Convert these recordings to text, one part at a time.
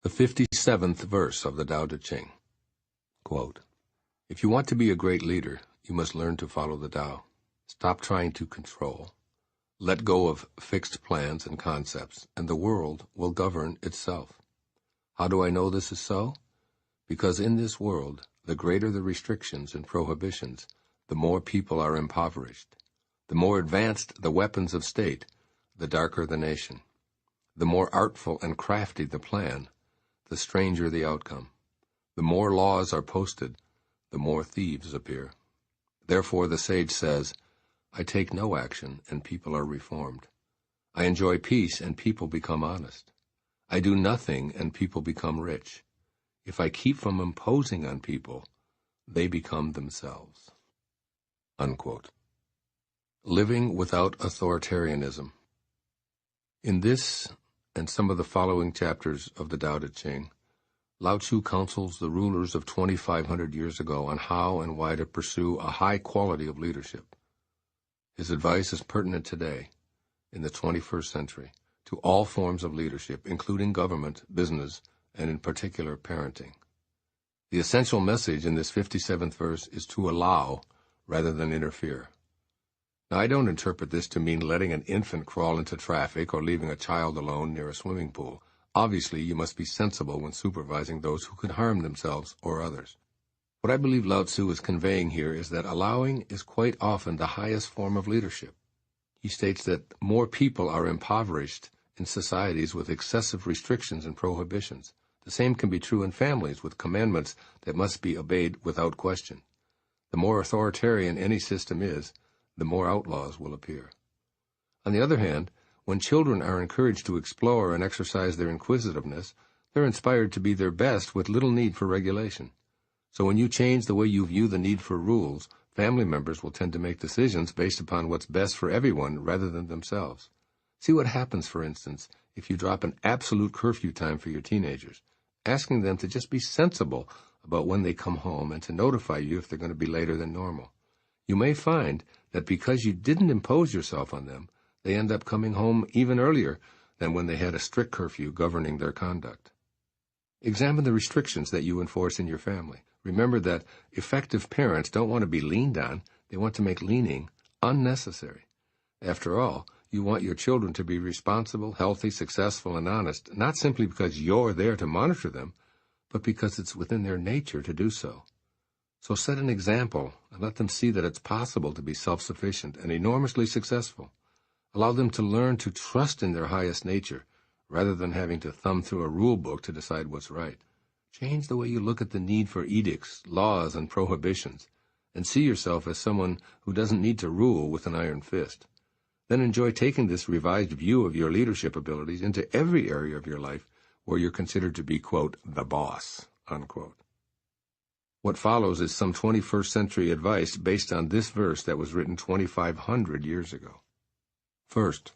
The 57th verse of the Tao Te Ching. Quote, "If you want to be a great leader, you must learn to follow the Tao. Stop trying to control. Let go of fixed plans and concepts, and the world will govern itself. How do I know this is so? Because in this world, the greater the restrictions and prohibitions, the more people are impoverished. The more advanced the weapons of state, the darker the nation. The more artful and crafty the plan, the stranger the outcome. The more laws are posted, the more thieves appear. Therefore the sage says, I take no action and people are reformed. I enjoy peace and people become honest. I do nothing and people become rich. If I keep from imposing on people, they become themselves." Unquote. Living without authoritarianism. In this and some of the following chapters of the Tao Te Ching, Lao Tzu counsels the rulers of 2,500 years ago on how and why to pursue a high quality of leadership. His advice is pertinent today, in the 21st century, to all forms of leadership, including government, business, and in particular parenting. The essential message in this 57th verse is to allow rather than interfere. Now, I don't interpret this to mean letting an infant crawl into traffic or leaving a child alone near a swimming pool. Obviously, you must be sensible when supervising those who could harm themselves or others. What I believe Lao Tzu is conveying here is that allowing is quite often the highest form of leadership. He states that more people are impoverished in societies with excessive restrictions and prohibitions. The same can be true in families with commandments that must be obeyed without question. The more authoritarian any system is, the more outlaws will appear. On the other hand, when children are encouraged to explore and exercise their inquisitiveness, they're inspired to be their best with little need for regulation. So when you change the way you view the need for rules, family members will tend to make decisions based upon what's best for everyone rather than themselves. See what happens, for instance, if you drop an absolute curfew time for your teenagers, asking them to just be sensible about when they come home and to notify you if they're going to be later than normal. You may find that because you didn't impose yourself on them, they end up coming home even earlier than when they had a strict curfew governing their conduct. Examine the restrictions that you enforce in your family. Remember that effective parents don't want to be leaned on, they want to make leaning unnecessary. After all, you want your children to be responsible, healthy, successful, and honest, not simply because you're there to monitor them, but because it's within their nature to do so. So set an example and let them see that it's possible to be self-sufficient and enormously successful. Allow them to learn to trust in their highest nature, rather than having to thumb through a rule book to decide what's right. Change the way you look at the need for edicts, laws, and prohibitions, and see yourself as someone who doesn't need to rule with an iron fist. Then enjoy taking this revised view of your leadership abilities into every area of your life where you're considered to be, quote, the boss, unquote. What follows is some 21st century advice based on this verse that was written 2,500 years ago. First,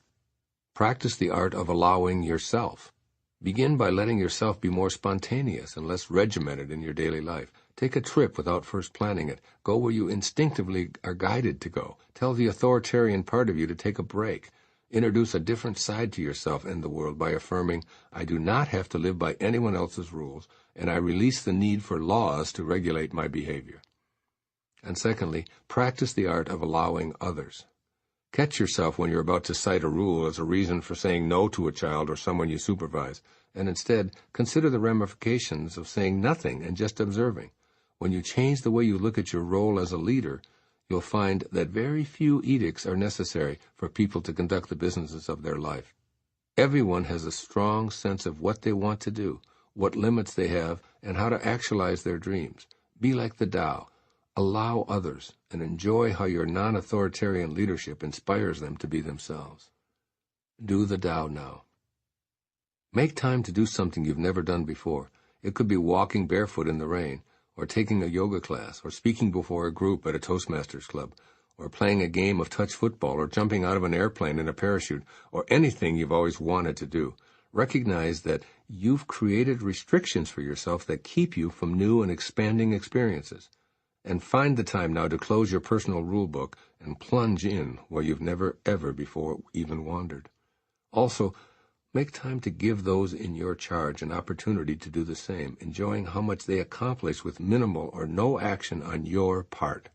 practice the art of allowing yourself. Begin by letting yourself be more spontaneous and less regimented in your daily life. Take a trip without first planning it. Go where you instinctively are guided to go. Tell the authoritarian part of you to take a break. Introduce a different side to yourself and the world by affirming, I do not have to live by anyone else's rules, and I release the need for laws to regulate my behavior. And secondly, practice the art of allowing others. Catch yourself when you're about to cite a rule as a reason for saying no to a child or someone you supervise, and instead consider the ramifications of saying nothing and just observing. When you change the way you look at your role as a leader, you'll find that very few edicts are necessary for people to conduct the businesses of their life. Everyone has a strong sense of what they want to do, what limits they have, and how to actualize their dreams. Be like the Tao. Allow others, and enjoy how your non-authoritarian leadership inspires them to be themselves. Do the Tao now. Make time to do something you've never done before. It could be walking barefoot in the rain, or taking a yoga class, or speaking before a group at a Toastmasters club, or playing a game of touch football, or jumping out of an airplane in a parachute, or anything you've always wanted to do. Recognize that you've created restrictions for yourself that keep you from new and expanding experiences. And find the time now to close your personal rule book and plunge in where you've never ever before even wandered. Also, Make time to give those in your charge an opportunity to do the same, enjoying how much they accomplish with minimal or no action on your part.